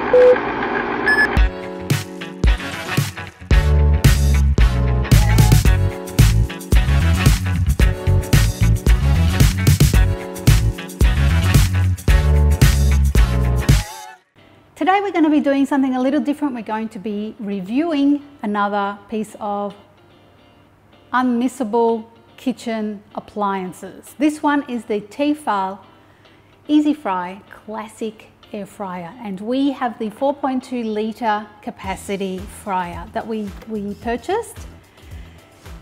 Today we're going to be doing something a little different. We're going to be reviewing another piece of unmissable kitchen appliances. This one is the Tefal Easy Fry Classic Air Fryer, and we have the 4.2 litre capacity fryer that we purchased.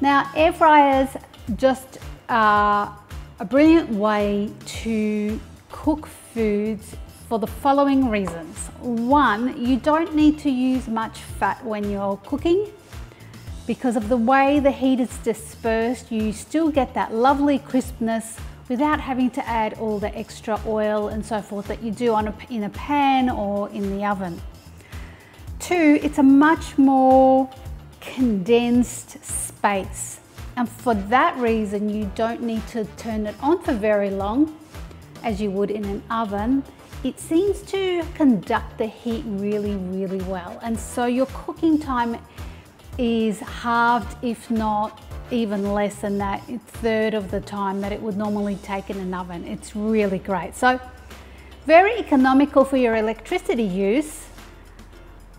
Now, air fryers just are a brilliant way to cook foods for the following reasons. One, you don't need to use much fat when you're cooking. Because of the way the heat is dispersed, you still get that lovely crispness without having to add all the extra oil and so forth that you do in a pan or in the oven. Two, it's a much more condensed space. And for that reason, you don't need to turn it on for very long as you would in an oven. It seems to conduct the heat really, really well. And so your cooking time is halved, if not even less than that, a third of the time that it would normally take in an oven. It's really great. So very economical for your electricity use.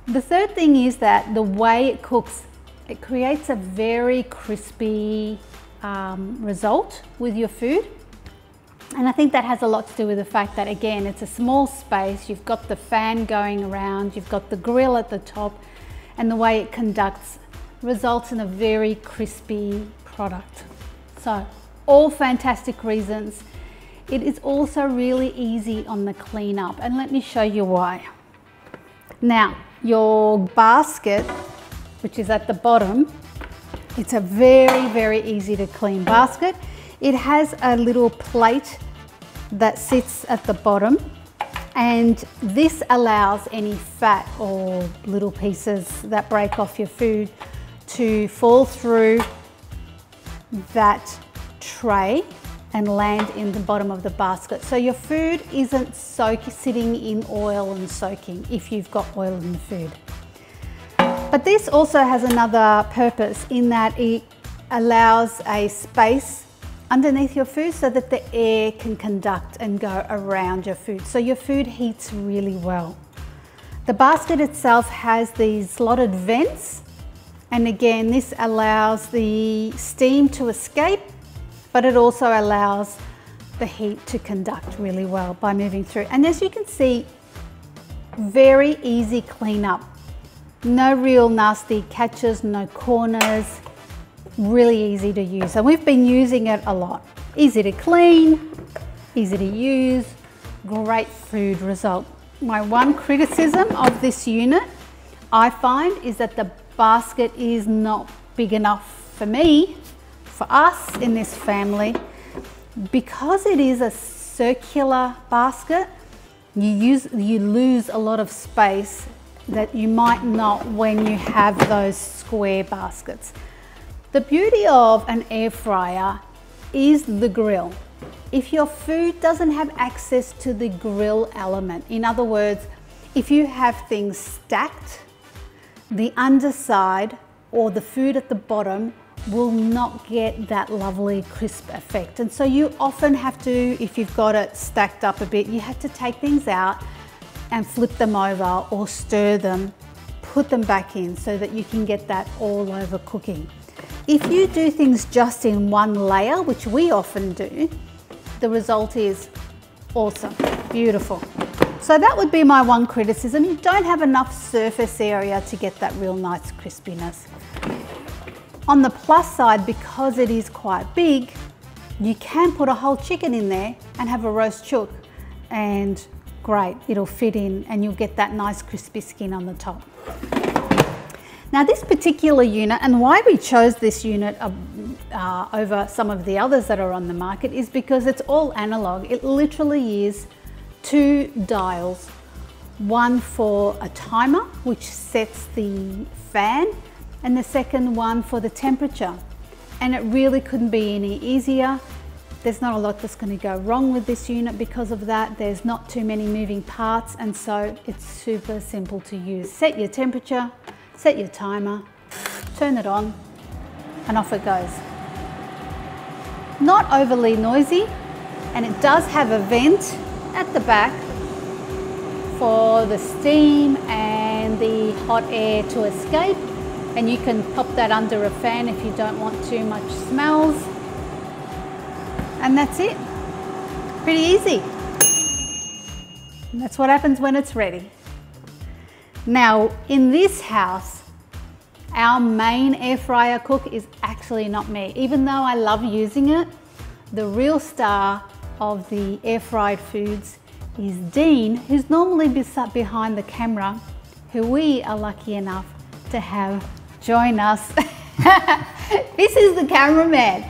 The third thing is that the way it cooks, it creates a very crispy result with your food. And I think that has a lot to do with the fact that, again, it's a small space, you've got the fan going around, you've got the grill at the top, and the way it conducts results in a very crispy product. So, all fantastic reasons. It is also really easy on the cleanup, and let me show you why. Now, your basket, which is at the bottom, it's a very, very easy to clean basket. It has a little plate that sits at the bottom, and this allows any fat or little pieces that break off your food to fall through that tray and land in the bottom of the basket. So your food isn't sitting in oil and soaking if you've got oil in the food. But this also has another purpose in that it allows a space underneath your food so that the air can conduct and go around your food. So your food heats really well. The basket itself has these slotted vents, and again, this allows the steam to escape, but it also allows the heat to conduct really well by moving through. And as you can see, very easy cleanup. No real nasty catches, no corners. Really easy to use, and we've been using it a lot. Easy to clean, easy to use, great food result. My one criticism of this unit, I find, is that the basket is not big enough for me, for us in this family. Because it is a circular basket, you lose a lot of space that you might not when you have those square baskets. The beauty of an air fryer is the grill. If your food doesn't have access to the grill element, in other words, if you have things stacked, the underside or the food at the bottom will not get that lovely crisp effect. And so you often have to, if you've got it stacked up a bit, you have to take things out and flip them over or stir them, put them back in so that you can get that all over cooking. If you do things just in one layer, which we often do, the result is awesome, beautiful. So that would be my one criticism. You don't have enough surface area to get that real nice crispiness. On the plus side, because it is quite big, you can put a whole chicken in there and have a roast chook, and great, it'll fit in and you'll get that nice crispy skin on the top. Now this particular unit, and why we chose this unit over some of the others that are on the market, is because it's all analog. It literally is two dials, one for a timer which sets the fan, and the second one for the temperature. And it really couldn't be any easier. There's not a lot that's going to go wrong with this unit because of that. There's not too many moving parts, and so it's super simple to use. Set your temperature, set your timer, turn it on, and off it goes. Not overly noisy, and it does have a vent at the back for the steam and the hot air to escape, and you can pop that under a fan if you don't want too much smells. And that's it. Pretty easy. And that's what happens when it's ready. Now, in this house, our main air fryer cook is actually not me. Even though I love using it, the real star of the air fried foods is Dean, who's normally behind the camera, who we are lucky enough to have join us. This is the cameraman.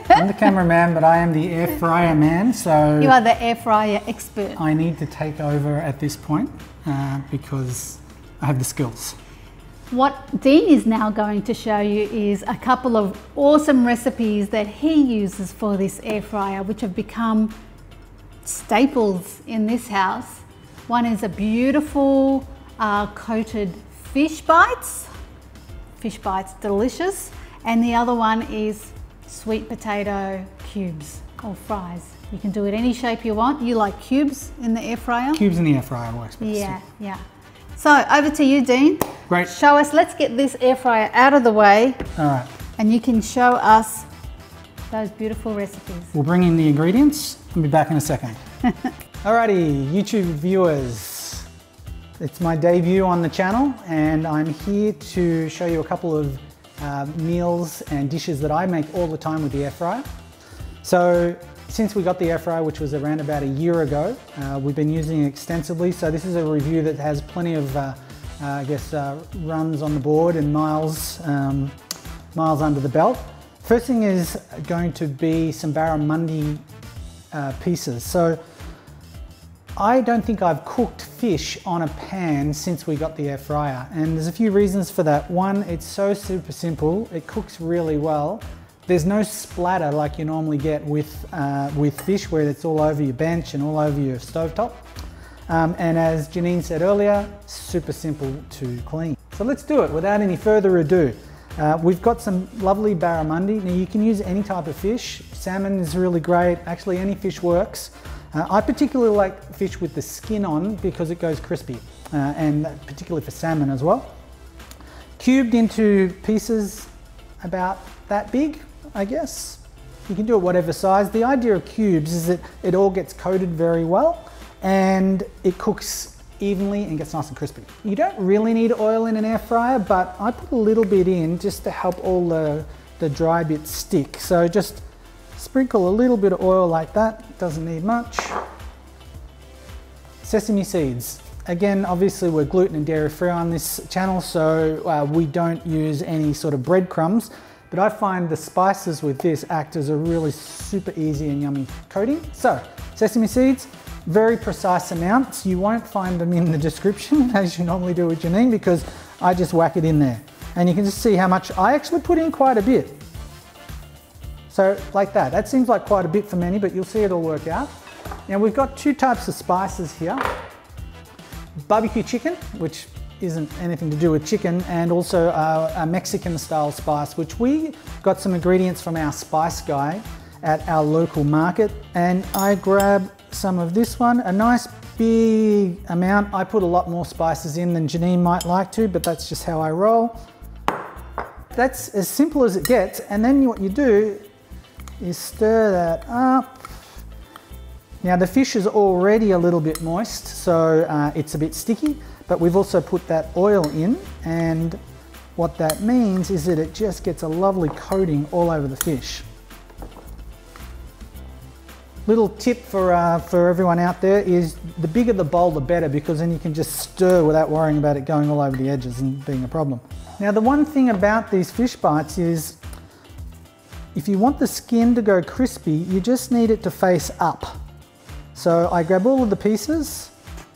I'm the cameraman, but I am the air fryer man, so... You are the air fryer expert. I need to take over at this point because I have the skills. What Dean is now going to show you is a couple of awesome recipes that he uses for this air fryer, which have become staples in this house. One is a beautiful coated fish bites. Fish bites, delicious. And the other one is sweet potato cubes or fries. You can do it any shape you want. You like cubes in the air fryer? Cubes in the air fryer works best. Yeah, yeah. So over to you, Dean. Great. Show us, let's get this air fryer out of the way. All right. And you can show us those beautiful recipes. We'll bring in the ingredients. I'll be back in a second. Alrighty, YouTube viewers. It's my debut on the channel, and I'm here to show you a couple of meals and dishes that I make all the time with the air fryer. So since we got the air fryer, which was around about a year ago, we've been using it extensively. So this is a review that has plenty of, runs on the board and miles under the belt. First thing is going to be some barramundi pieces. So I don't think I've cooked fish on a pan since we got the air fryer, and there's a few reasons for that. One, it's so super simple, it cooks really well. There's no splatter like you normally get with fish, where it's all over your bench and all over your stovetop. And as Janine said earlier, super simple to clean. So let's do it without any further ado. We've got some lovely barramundi. Now you can use any type of fish. Salmon is really great, actually any fish works. I particularly like fish with the skin on because it goes crispy, and particularly for salmon as well. Cubed into pieces about that big, I guess. You can do it whatever size. The idea of cubes is that it all gets coated very well and it cooks evenly and gets nice and crispy. You don't really need oil in an air fryer, but I put a little bit in just to help all the dry bits stick. So just sprinkle a little bit of oil like that, doesn't need much. Sesame seeds. Again, obviously we're gluten and dairy free on this channel, so we don't use any sort of breadcrumbs, but I find the spices with this act as a really super easy and yummy coating. So, sesame seeds, very precise amounts. You won't find them in the description as you normally do with Janine, because I just whack it in there. And you can just see how much I actually put in, quite a bit. So like that, that seems like quite a bit for many, but you'll see it'll work out. Now we've got two types of spices here. Barbecue chicken, which isn't anything to do with chicken, and also a Mexican style spice, which we got some ingredients from our spice guy at our local market. And I grab some of this one, a nice big amount. I put a lot more spices in than Janine might like to, but that's just how I roll. That's as simple as it gets, and then what you do is stir that up. Now the fish is already a little bit moist, so it's a bit sticky, but we've also put that oil in, and what that means is that it just gets a lovely coating all over the fish. Little tip for everyone out there is the bigger the bowl the better, because then you can just stir without worrying about it going all over the edges and being a problem. Now the one thing about these fish bites is if you want the skin to go crispy, you just need it to face up. So I grab all of the pieces,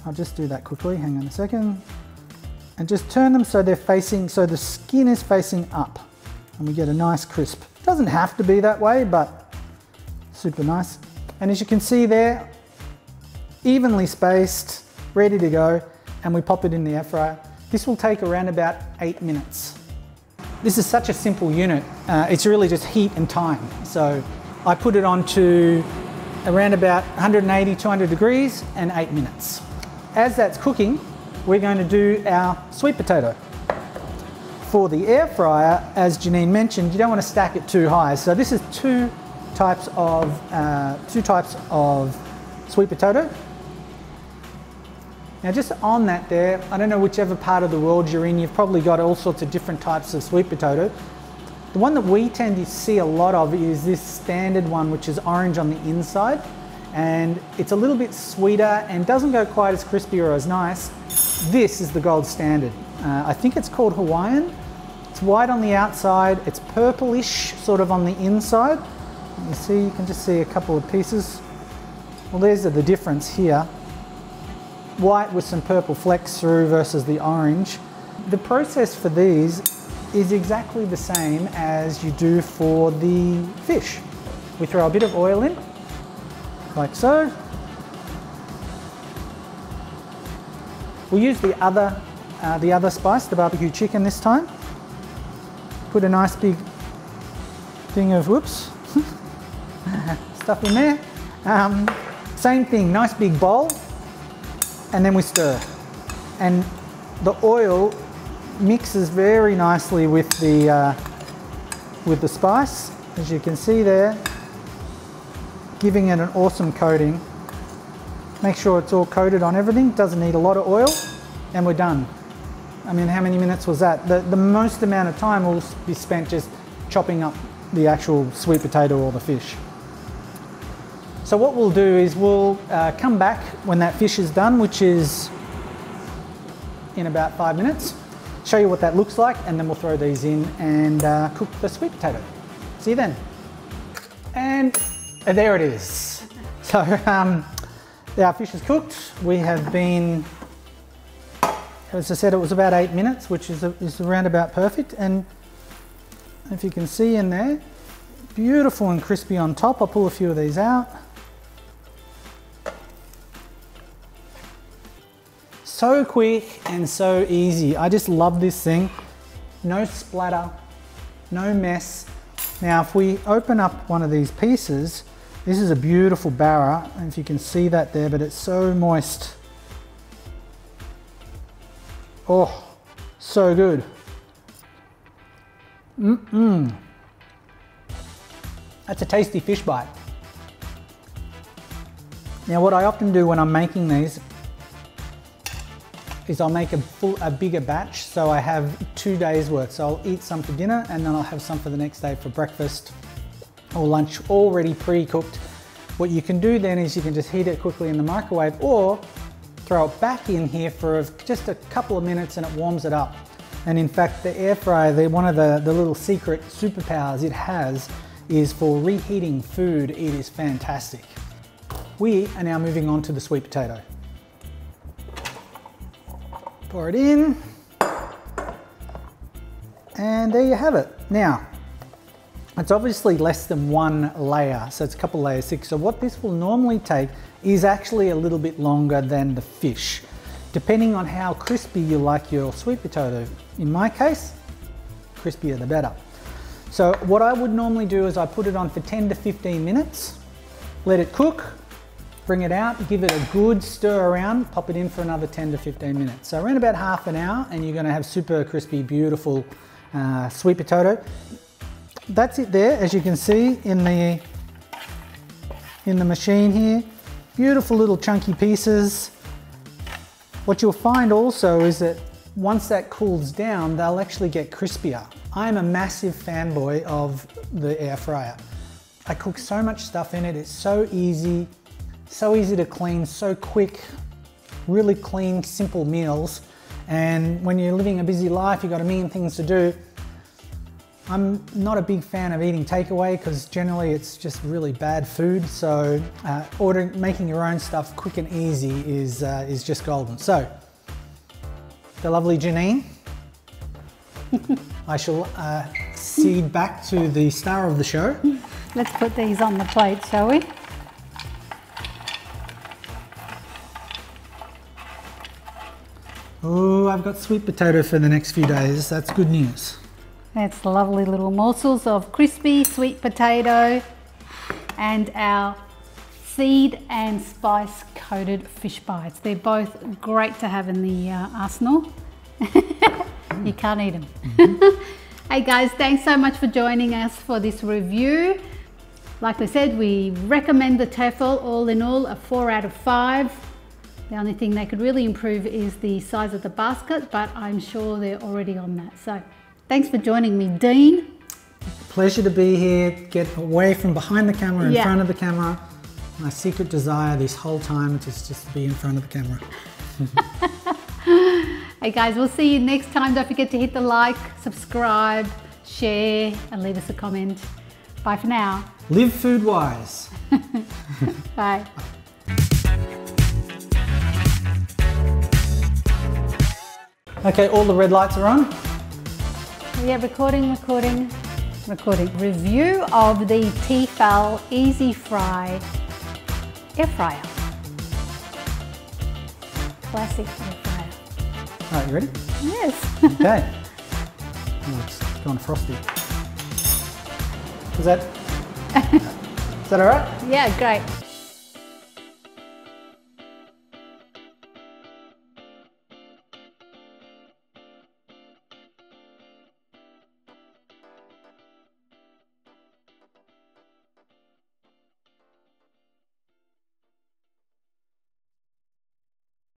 I'll just do that quickly, hang on a second, and just turn them so they're facing, so the skin is facing up, and we get a nice crisp. It doesn't have to be that way, but super nice. And as you can see there, evenly spaced, ready to go, and we pop it in the air fryer. This will take around about 8 minutes. This is such a simple unit. It's really just heat and time. So I put it on to around about 180, 200 degrees and 8 minutes. As that's cooking, we're going to do our sweet potato. For the air fryer, as Janine mentioned, you don't want to stack it too high. So this is two types of sweet potato. Now just on that there, I don't know whichever part of the world you're in, you've probably got all sorts of different types of sweet potato. The one that we tend to see a lot of is this standard one, which is orange on the inside. And it's a little bit sweeter and doesn't go quite as crispy or as nice. This is the gold standard. I think it's called Hawaiian. It's white on the outside, it's purplish sort of on the inside. You see, you can just see a couple of pieces. Well, there's the difference here. White with some purple flecks through versus the orange. The process for these is exactly the same as you do for the fish. We throw a bit of oil in, like so. We'll use the other spice, the barbecue chicken this time. Put a nice big thing of, whoops, stuff in there. Same thing, nice big bowl, and then we stir. And the oil mixes very nicely with the spice, as you can see there, giving it an awesome coating. Make sure it's all coated on everything, doesn't need a lot of oil, and we're done. I mean, how many minutes was that? The most amount of time will be spent just chopping up the actual sweet potato or the fish. So what we'll do is we'll come back when that fish is done, which is in about 5 minutes, show you what that looks like, and then we'll throw these in and cook the sweet potato. See you then. And there it is. So our fish is cooked. We have been, as I said, it was about 8 minutes, which is around about perfect. And if you can see in there, beautiful and crispy on top. I'll pull a few of these out. So quick and so easy. I just love this thing. No splatter, no mess. Now, if we open up one of these pieces, this is a beautiful barra, and if you can see that there, but it's so moist. Oh, so good. That's a tasty fish bite. Now, what I often do when I'm making these is I'll make a bigger batch, so I have 2 days worth. So I'll eat some for dinner, and then I'll have some for the next day for breakfast or lunch, already pre-cooked. What you can do then is you can just heat it quickly in the microwave, or throw it back in here for just a couple of minutes and it warms it up. And in fact, the air fryer, one of the little secret superpowers it has is for reheating food. It is fantastic. We are now moving on to the sweet potato. Pour it in, and there you have it. Now, it's obviously less than 1 layer, so it's a couple layers thick. So what this will normally take is actually a little bit longer than the fish, depending on how crispy you like your sweet potato. In my case, crispier the better. So what I would normally do is I put it on for 10 to 15 minutes, let it cook, bring it out, give it a good stir around, pop it in for another 10 to 15 minutes. So around about half an hour, and you're gonna have super crispy, beautiful sweet potato. That's it there, as you can see in the machine here. Beautiful little chunky pieces. What you'll find also is that once that cools down, they'll actually get crispier. I'm a massive fanboy of the air fryer. I cook so much stuff in it, it's so easy to clean, so quick, really clean, simple meals. And when you're living a busy life, you've got a million things to do. I'm not a big fan of eating takeaway because generally it's just really bad food. So making your own stuff quick and easy is just golden. So, the lovely Janine, I shall cede back to the star of the show Let's put these on the plate, shall we? Oh, I've got sweet potato for the next few days. That's good news. That's lovely little morsels of crispy sweet potato and our seed and spice coated fish bites. They're both great to have in the arsenal. You can't eat them. Hey guys, thanks so much for joining us for this review. Like I said, we recommend the Tefal. All in all, a 4 out of 5. The only thing they could really improve is the size of the basket, but I'm sure they're already on that. So thanks for joining me, Dean. Pleasure to be here. Get away from behind the camera, in front of the camera. My secret desire this whole time is just to be in front of the camera. Hey guys, we'll see you next time. Don't forget to hit the like, subscribe, share, and leave us a comment. Bye for now. Live food wise. Bye. Okay, all the red lights are on. Yeah, recording. Review of the Tefal Easy Fry air fryer. Classic air fryer. All right, you ready? Yes. Okay. Oh, it's gone frosty. Is that all right? Yeah, great.